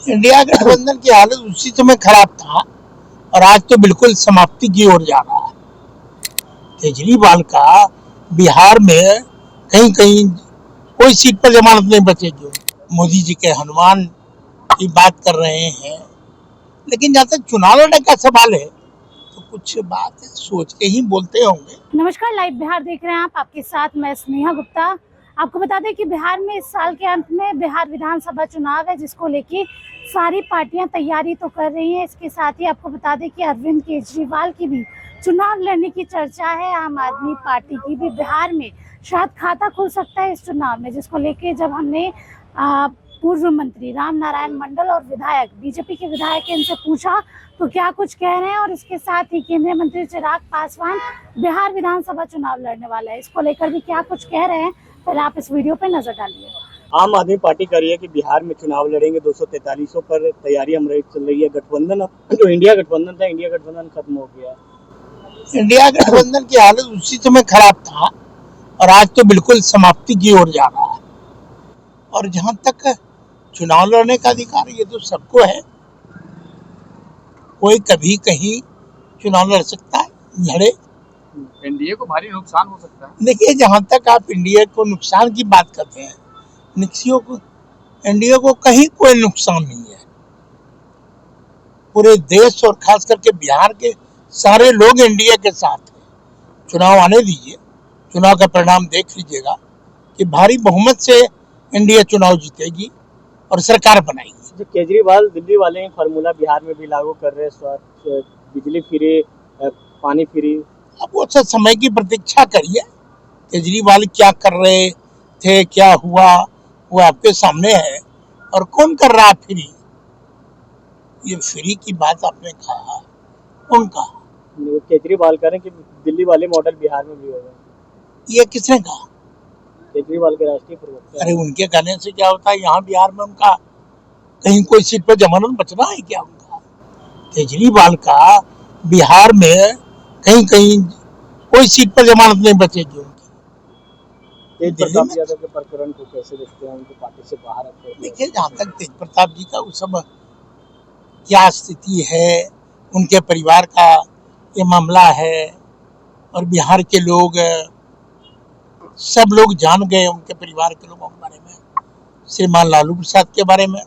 India गठबंधन की हालत उसी समय खराब था और आज तो बिल्कुल समाप्ति की ओर जा रहा है। केजरीवाल का बिहार में कहीं कहीं कोई सीट पर जमानत नहीं बचेगी। मोदी जी के हनुमान की बात कर रहे हैं, लेकिन जहाँ तक चुनाव लड़ने का सवाल है तो कुछ बात सोच के ही बोलते होंगे। नमस्कार, लाइव बिहार देख रहे हैं आप, आपके साथ मैं स्नेहा गुप्ता। आपको बता दें कि बिहार में इस साल के अंत में बिहार विधानसभा चुनाव है, जिसको लेके सारी पार्टियां तैयारी तो कर रही हैं। इसके साथ ही आपको बता दें कि अरविंद केजरीवाल की भी चुनाव लड़ने की चर्चा है। आम आदमी पार्टी की भी बिहार में शायद खाता खुल सकता है इस चुनाव में, जिसको लेके जब हमने पूर्व मंत्री राम नारायण मंडल और विधायक बीजेपी के विधायक इनसे पूछा तो क्या कुछ कह रहे हैं। और इसके साथ ही केंद्रीय मंत्री चिराग पासवान बिहार विधानसभा चुनाव लड़ने वाला है, इसको लेकर भी क्या कुछ कह रहे हैं, पहले आप इस वीडियो पे नजर डालिए। आम आदमी पार्टी कह रही है कि बिहार में चुनाव लड़ेंगे, 243 पर तैयारी हम चल रही है। गठबंधन जो इंडिया गठबंधन था, इंडिया गठबंधन खत्म हो गया है। इंडिया गठबंधन की हालत उसी समय खराब था और आज तो बिल्कुल समाप्ति की ओर जा रहा है। और जहां तक चुनाव लड़ने का अधिकार ये तो सबको है, कोई कभी कहीं चुनाव लड़ सकता है, लड़े। एनडीए को भारी नुकसान हो सकता है। देखिए, जहां तक आप इंडिया को नुकसान की बात करते हैं, एनडीए को कहीं कोई नुकसान नहीं है। पूरे देश और खास करके बिहार के सारे लोग एनडीए के साथ हैं। चुनाव आने दीजिए, चुनाव का परिणाम देख लीजिएगा कि भारी बहुमत से एनडीए चुनाव जीतेगी और सरकार बनाएगी। जो केजरीवाल दिल्ली वाले ही फार्मूला बिहार में भी लागू कर रहे हैं, स्वास्थ्य, बिजली फ्री, पानी फ्री। अब वो सब समय की प्रतीक्षा करिए। केजरीवाल क्या कर रहे थे, क्या हुआ, वो आपके सामने है। और कौन कर रहा फ्री? ये फ्री की बात आपने कहा, कौन कहा? केजरीवाल कह रहे हैं कि दिल्ली वाले मॉडल बिहार में भी होगा। ये किसने कहा? केजरीवाल के राष्ट्रीय प्रवक्ता। अरे, उनके कहने से क्या होता है? यहाँ बिहार में उनका कहीं कोई सीट पर जमानत बचना है क्या उनका? केजरीवाल का बिहार में कहीं कहीं कोई सीट पर जमानत नहीं बचेगी उनकी। तेज प्रताप यादव के प्रकरण को कैसे देखते हैं, उनको पार्टी से बाहर रखते हैं? देखिए, जहाँ तक तेज प्रताप जी का उस सब क्या स्थिति है, उनके परिवार का ये मामला है और बिहार के लोग सब लोग जान गए, उनके परिवार के लोगों के बारे में, श्रीमान लालू प्रसाद के बारे में,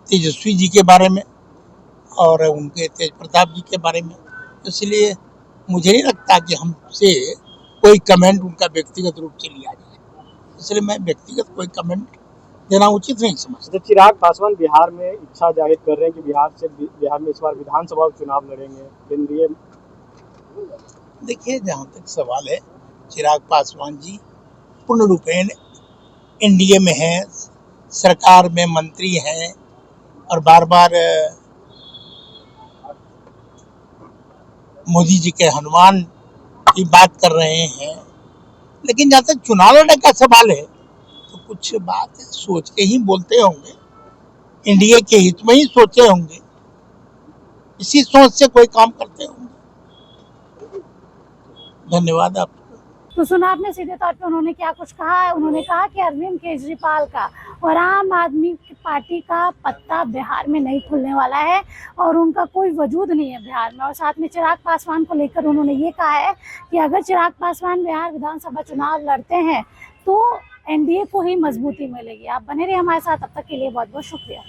तेजस्वी जी के बारे में और उनके तेज प्रताप जी के बारे में। इसलिए मुझे नहीं लगता कि हमसे कोई कमेंट उनका व्यक्तिगत रूप से लिया जाए। इसलिए मैं व्यक्तिगत कोई कमेंट देना उचित नहीं समझता। चिराग पासवान बिहार में इच्छा जाहिर कर रहे हैं कि बिहार में इस बार विधानसभा चुनाव लड़ेंगे केंद्रीय। देखिए, जहाँ तक सवाल है, चिराग पासवान जी पूर्ण रूपेण एनडीए में हैं, सरकार में मंत्री हैं और बार बार मोदी जी के हनुमान की बात कर रहे हैं। लेकिन जहाँ तक चुनाव लड़ने का सवाल है तो कुछ बात सोच के ही बोलते होंगे, इंडिया के हित में ही सोचे होंगे, इसी सोच से कोई काम करते होंगे। धन्यवाद आपको। तो सुना आपने सीधे तौर पे उन्होंने क्या कुछ कहा है। उन्होंने कहा कि अरविंद केजरीवाल का और आम आदमी पार्टी का पत्ता बिहार में नहीं खुलने वाला है और उनका कोई वजूद नहीं है बिहार में। और साथ में चिराग पासवान को लेकर उन्होंने ये कहा है कि अगर चिराग पासवान बिहार विधानसभा चुनाव लड़ते हैं तो एनडीए को ही मजबूती मिलेगी। आप बने रहिए हमारे साथ, तब तक के लिए बहुत बहुत शुक्रिया।